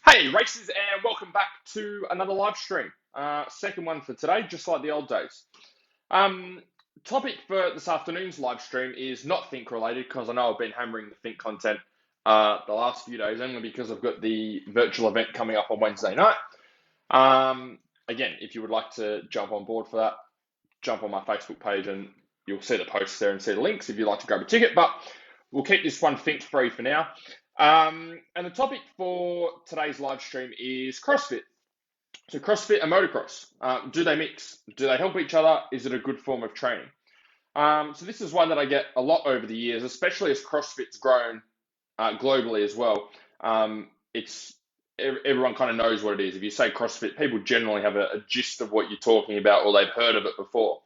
Hey racers, and welcome back to another live stream. Second one for today, just like the old days. Um, Topic for this afternoon's live stream is not Think related because I know I've been hammering the Think content the last few days only because I've got the virtual event coming up on Wednesday night. Again, if you would like to jump on board for that, jump on my Facebook page and you'll see the posts there and see the links if you'd like to grab a ticket. But we'll keep this one Think free for now. And the topic for today's live stream is CrossFit. So CrossFit and Motocross, do they mix? Do they help each other? Is it a good form of training? So this is one that I get a lot over the years, especially as CrossFit's grown globally as well. It's everyone kind of knows what it is. If you say CrossFit, people generally have a gist of what you're talking about or they've heard of it before.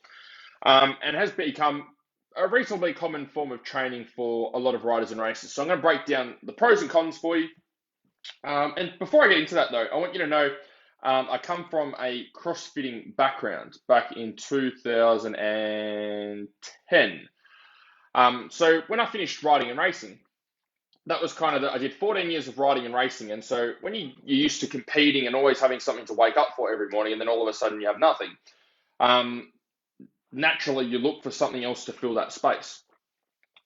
And has become a reasonably common form of training for a lot of riders and racers. So I'm going to break down the pros and cons for you. And before I get into that, though, I want you to know I come from a CrossFitting background back in 2010. So when I finished riding and racing, that was kind of I did 14 years of riding and racing. And so when you're used to competing and always having something to wake up for every morning, and then all of a sudden you have nothing, naturally you look for something else to fill that space.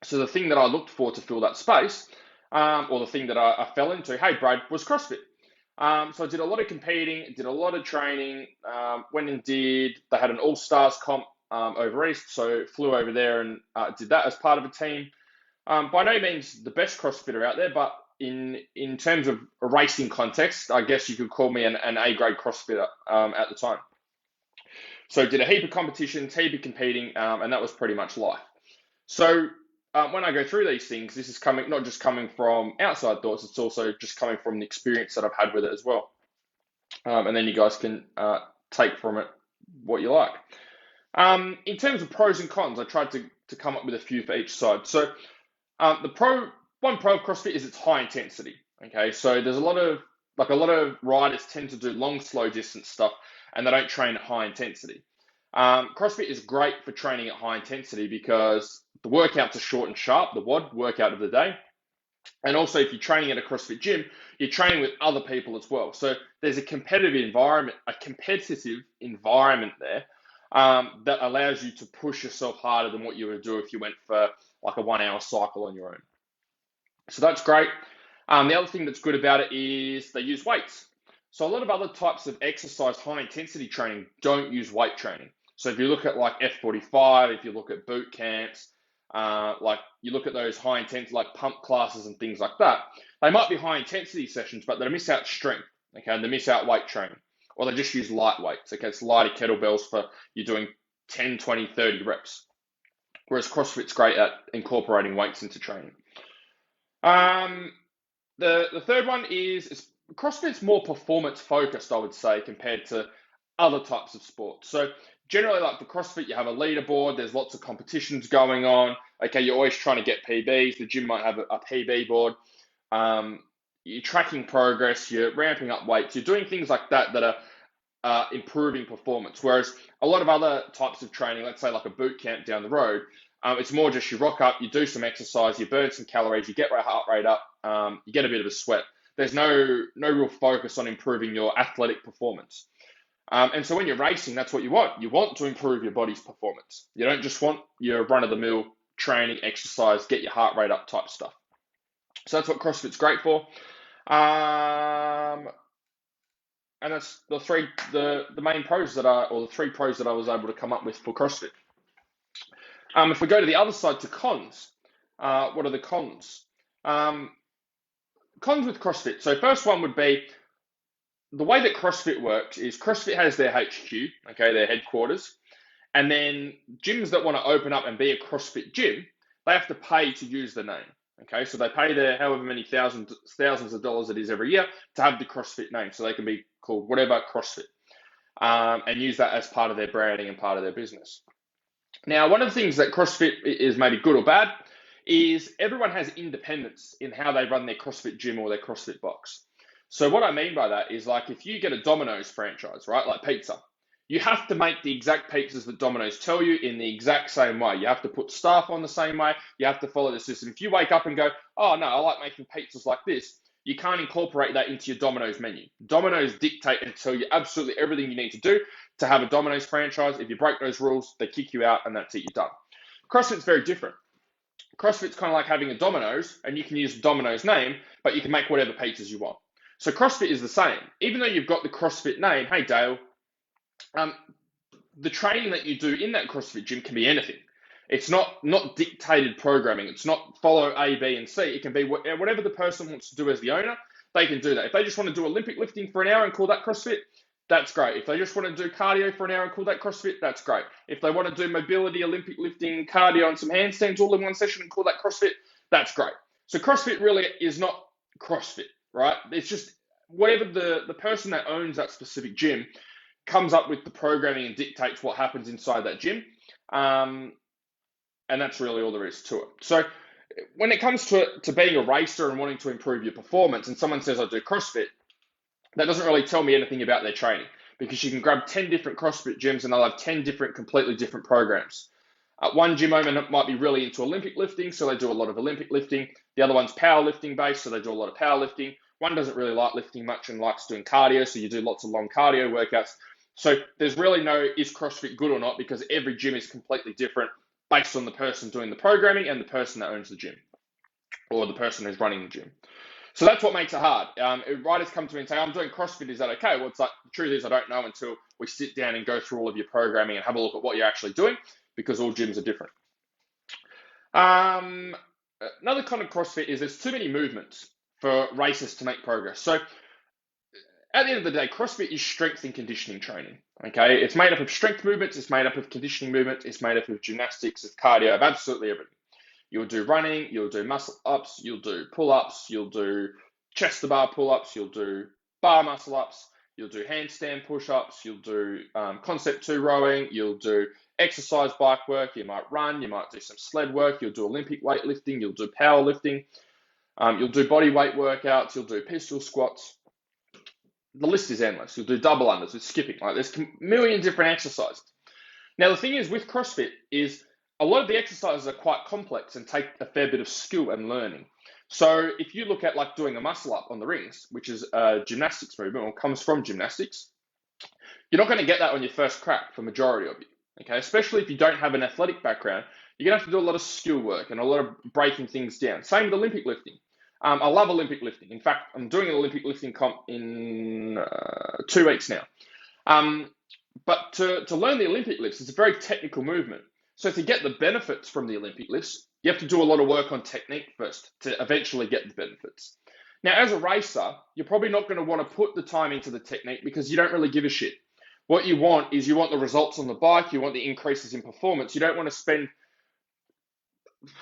So the thing that I looked for to fill that space, or the thing that I fell into, hey Brad, was CrossFit. So I did a lot of competing, did a lot of training, they had an all-stars comp over East, so flew over there and did that as part of a team. By no means the best CrossFitter out there, but in terms of a racing context, I guess you could call me an A-grade CrossFitter at the time. So did a heap of competitions, heap of competing, and that was pretty much life. So when I go through these things, this is not just coming from outside thoughts, it's also just coming from the experience that I've had with it as well. And then you guys can take from it what you like. In terms of pros and cons, I tried to come up with a few for each side. So one pro of CrossFit is it's high intensity. Okay, so there's a lot of riders tend to do long, slow distance stuff, and they don't train at high intensity. CrossFit is great for training at high intensity because the workouts are short and sharp, the WOD, workout of the day. And also, if you're training at a CrossFit gym, you're training with other people as well. So there's a competitive environment there that allows you to push yourself harder than what you would do if you went for like a 1 hour cycle on your own. So that's great. The other thing that's good about it is they use weights. So a lot of other types of exercise, high intensity training don't use weight training. So if you look at like F45, if you look at boot camps, like you look at those high intensity, like pump classes and things like that, they might be high intensity sessions, but they miss out strength, okay? And they miss out weight training, or they just use light weights, okay? It's lighter kettlebells for you're doing 10, 20, 30 reps. Whereas CrossFit's great at incorporating weights into training. The third one is CrossFit's more performance focused, I would say, compared to other types of sports. So generally, like for CrossFit, you have a leaderboard, there's lots of competitions going on. Okay, you're always trying to get PBs. The gym might have a PB board. You're tracking progress, you're ramping up weights, you're doing things like that that are improving performance. Whereas a lot of other types of training, let's say like a boot camp down the road, it's more just you rock up, you do some exercise, you burn some calories, you get your heart rate up, you get a bit of a sweat. There's no real focus on improving your athletic performance. And so when you're racing, that's what you want. You want to improve your body's performance. You don't just want your run-of-the-mill training, exercise, get your heart rate up type stuff. So that's what CrossFit's great for. And that's the main pros the three pros that I was able to come up with for CrossFit. If we go to the other side to cons, what are the cons? Cons with CrossFit. So first one would be the way that CrossFit works is CrossFit has their HQ, okay, their headquarters, and then gyms that want to open up and be a CrossFit gym, they have to pay to use the name. Okay, so they pay their however many thousands of dollars it is every year to have the CrossFit name, so they can be called whatever CrossFit, and use that as part of their branding and part of their business. Now, one of the things that CrossFit is maybe good or bad is everyone has independence in how they run their CrossFit gym or their CrossFit box. So what I mean by that is like if you get a Domino's franchise, right, like pizza, you have to make the exact pizzas that Domino's tell you in the exact same way. You have to put staff on the same way. You have to follow the system. If you wake up and go, oh no, I like making pizzas like this, you can't incorporate that into your Domino's menu. Domino's dictate and tell you absolutely everything you need to do to have a Domino's franchise. If you break those rules, they kick you out and that's it, you're done. CrossFit's very different. CrossFit's kind of like having a Domino's, and you can use the Domino's name, but you can make whatever pizzas you want. So CrossFit is the same. Even though you've got the CrossFit name, hey Dale, the training that you do in that CrossFit gym can be anything. It's not dictated programming. It's not follow A, B, and C. It can be whatever the person wants to do as the owner, they can do that. If they just want to do Olympic lifting for an hour and call that CrossFit, that's great. If they just want to do cardio for an hour and call that CrossFit, that's great. If they want to do mobility, Olympic lifting, cardio, and some handstands all in one session and call that CrossFit, that's great. So CrossFit really is not CrossFit, right? It's just whatever the person that owns that specific gym comes up with the programming and dictates what happens inside that gym. And that's really all there is to it. So when it comes to being a racer and wanting to improve your performance, and someone says, I do CrossFit, that doesn't really tell me anything about their training, because you can grab 10 different CrossFit gyms and they'll have 10 completely different programs. One gym owner might be really into Olympic lifting, so they do a lot of Olympic lifting. The other one's powerlifting based, so they do a lot of powerlifting. One doesn't really like lifting much and likes doing cardio, so you do lots of long cardio workouts. So there's really no, is CrossFit good or not, because every gym is completely different based on the person doing the programming and the person that owns the gym, or the person who's running the gym. So that's what makes it hard. Riders come to me and say, I'm doing CrossFit, is that okay? Well, it's like, the truth is I don't know until we sit down and go through all of your programming and have a look at what you're actually doing, because all gyms are different. Another kind of CrossFit is there's too many movements for racers to make progress. So at the end of the day, CrossFit is strength and conditioning training. Okay, it's made up of strength movements, it's made up of conditioning movements, it's made up of gymnastics, of cardio, of absolutely everything. You'll do running, you'll do muscle ups, you'll do pull-ups, you'll do chest to bar pull-ups, you'll do bar muscle ups, you'll do handstand push-ups, you'll do concept 2 rowing, you'll do exercise bike work, you might run, you might do some sled work, you'll do Olympic weightlifting, you'll do powerlifting, you'll do body weight workouts, you'll do pistol squats. The list is endless. You'll do double unders with skipping. Like, there's a million different exercises. Now, the thing is with CrossFit is a lot of the exercises are quite complex and take a fair bit of skill and learning. So if you look at like doing a muscle up on the rings, which is a gymnastics movement or comes from gymnastics, you're not going to get that on your first crack for majority of you. Okay, especially if you don't have an athletic background, you're going to have to do a lot of skill work and a lot of breaking things down. Same with Olympic lifting. I love Olympic lifting. In fact, I'm doing an Olympic lifting comp in 2 weeks now. But to learn the Olympic lifts, it's a very technical movement. So to get the benefits from the Olympic lifts, you have to do a lot of work on technique first to eventually get the benefits. Now, as a racer, you're probably not going to want to put the time into the technique because you don't really give a shit. What you want is you want the results on the bike, you want the increases in performance. You don't want to spend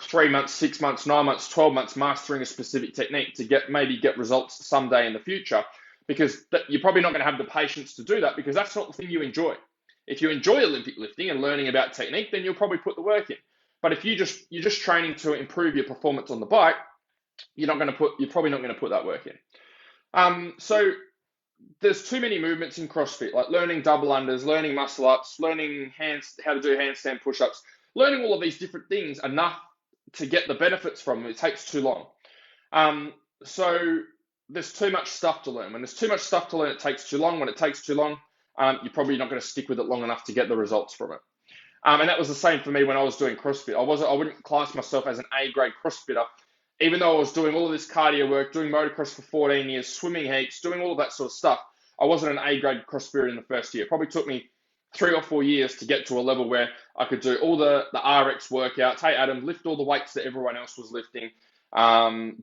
3 months, 6 months, 9 months, 12 months mastering a specific technique to maybe get results someday in the future, because you're probably not going to have the patience to do that, because that's not the thing you enjoy. If you enjoy Olympic lifting and learning about technique, then you'll probably put the work in. But if you're just training to improve your performance on the bike, you're probably not going to put that work in. So there's too many movements in CrossFit, like learning double unders, learning muscle ups, learning how to do handstand push-ups, learning all of these different things enough to get the benefits from them. It takes too long. So there's too much stuff to learn. When there's too much stuff to learn, it takes too long. When it takes too long, you're probably not going to stick with it long enough to get the results from it. And that was the same for me when I was doing CrossFit. I wouldn't class myself as an A-grade CrossFitter, even though I was doing all of this cardio work, doing motocross for 14 years, swimming heaps, doing all of that sort of stuff. I wasn't an A-grade CrossFitter in the first year. It probably took me 3 or 4 years to get to a level where I could do all the RX workouts. Hey, Adam, lift all the weights that everyone else was lifting.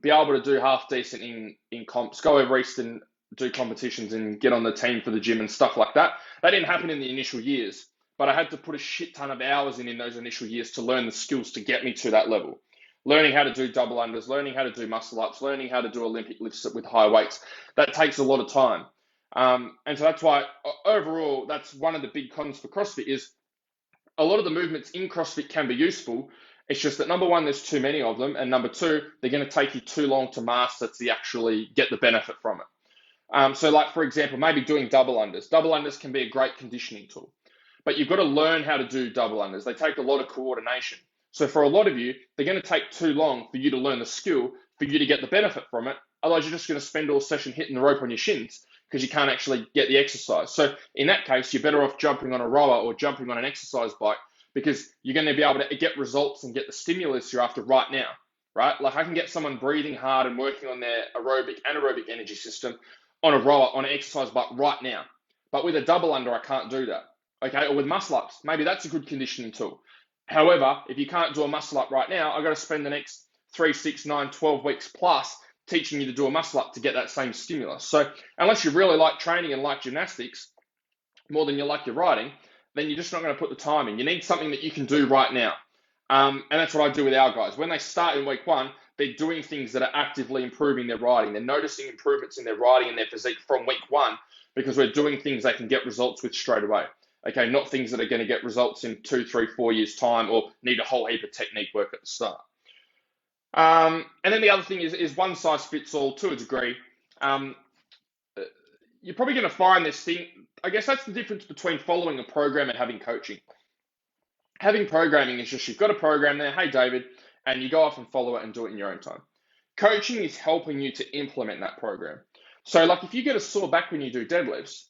Be able to do half decent in comps, go over East and do competitions and get on the team for the gym and stuff like that. That didn't happen in the initial years, but I had to put a shit ton of hours in those initial years to learn the skills to get me to that level. Learning how to do double unders, learning how to do muscle ups, learning how to do Olympic lifts with high weights. That takes a lot of time. And so that's why overall, that's one of the big cons for CrossFit is a lot of the movements in CrossFit can be useful. It's just that number one, there's too many of them. And number two, they're going to take you too long to master to actually get the benefit from it. So like, for example, maybe doing double unders. Double unders can be a great conditioning tool, but you've got to learn how to do double unders. They take a lot of coordination. So for a lot of you, they're going to take too long for you to learn the skill, for you to get the benefit from it, Otherwise, you're just going to spend all session hitting the rope on your shins because you can't actually get the exercise. So in that case, you're better off jumping on a rower or jumping on an exercise bike because you're going to be able to get results and get the stimulus you're after right now, right? Like I can get someone breathing hard and working on their aerobic, anaerobic energy system on a rower, on an exercise bike right now. But with a double under, I can't do that, okay? Or with muscle ups, maybe that's a good conditioning tool. However, if you can't do a muscle up right now, I've got to spend the next 3, 6, 9, 12 weeks plus teaching you to do a muscle up to get that same stimulus. So unless you really like training and like gymnastics more than you like your riding, then you're just not going to put the time in. You need something that you can do right now. And that's what I do with our guys. When they start in week 1, they're doing things that are actively improving their riding. They're noticing improvements in their riding and their physique from week 1 because we're doing things they can get results with straight away. Okay, not things that are going to get results in 2, 3, 4 years' time or need a whole heap of technique work at the start. And then the other thing is one size fits all to a degree. You're probably going to find this thing. I guess that's the difference between following a program and having coaching. Having programming is just you've got a program there, hey David, and you go off and follow it and do it in your own time. Coaching is helping you to implement that program. So like if you get a sore back when you do deadlifts,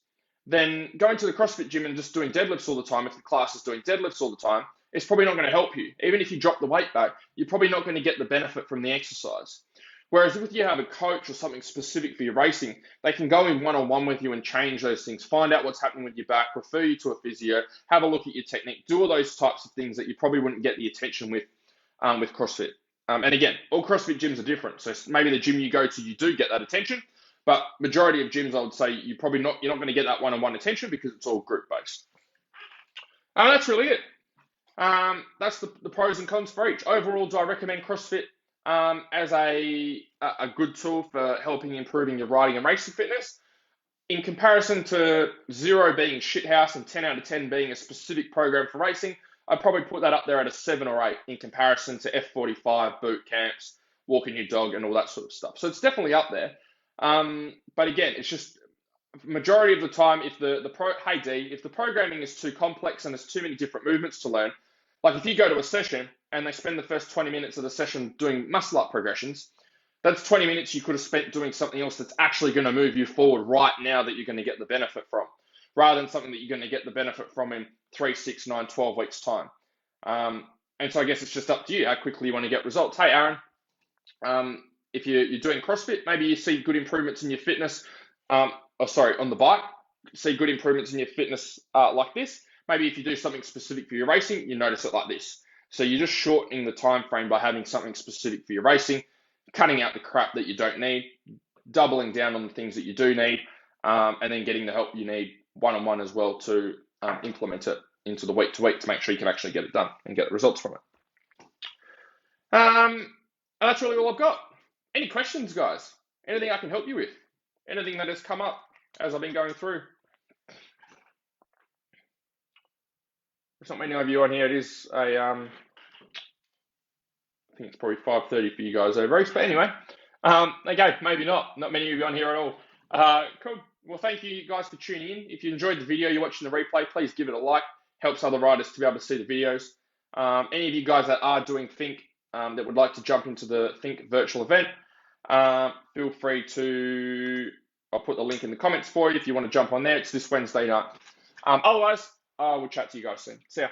then going to the CrossFit gym and just doing deadlifts all the time, if the class is doing deadlifts all the time, it's probably not going to help you. Even if you drop the weight back, you're probably not going to get the benefit from the exercise. Whereas if you have a coach or something specific for your racing, they can go in one-on-one with you and change those things, find out what's happening with your back, refer you to a physio, have a look at your technique, do all those types of things that you probably wouldn't get the attention with CrossFit. And again, all CrossFit gyms are different. So maybe the gym you go to, you do get that attention, but majority of gyms, I would say you're not going to get that one-on-one attention because it's all group-based. And that's really it. That's the pros and cons for each. Overall, do I recommend CrossFit as a good tool for helping improving your riding and racing fitness? In comparison to 0 being shithouse and 10 out of 10 being a specific program for racing, I'd probably put that up there at a 7 or 8 in comparison to F45, boot camps, walking your dog, and all that sort of stuff. So it's definitely up there. But again, it's just majority of the time, if if the programming is too complex and there's too many different movements to learn, like if you go to a session and they spend the first 20 minutes of the session doing muscle up progressions, that's 20 minutes you could have spent doing something else that's actually going to move you forward right now that you're going to get the benefit from, rather than something that you're going to get the benefit from in 3, 6, 9, 12 weeks time. And so I guess it's just up to you how quickly you want to get results. Hey, Aaron, if you're doing CrossFit, maybe you see good improvements in your fitness, on the bike, see good improvements in your fitness like this. Maybe if you do something specific for your racing, you notice it like this. So you're just shortening the time frame by having something specific for your racing, cutting out the crap that you don't need, doubling down on the things that you do need, and then getting the help you need one-on-one as well to implement it into the week to week to make sure you can actually get it done and get the results from it. And that's really all I've got. Any questions, guys? Anything I can help you with? Anything that has come up as I've been going through? There's not many of you on here. It is I think it's probably 5:30 for you guys over East, but anyway, okay, maybe not many of you on here at all. Cool. Well, thank you guys for tuning in. If you enjoyed the video, you're watching the replay, please give it a like. Helps other riders to be able to see the videos. Any of you guys that are doing Think that would like to jump into the Think virtual event, feel free to, I'll put the link in the comments for you if you want to jump on there. It's this Wednesday night. Otherwise, I will chat to you guys soon. See ya.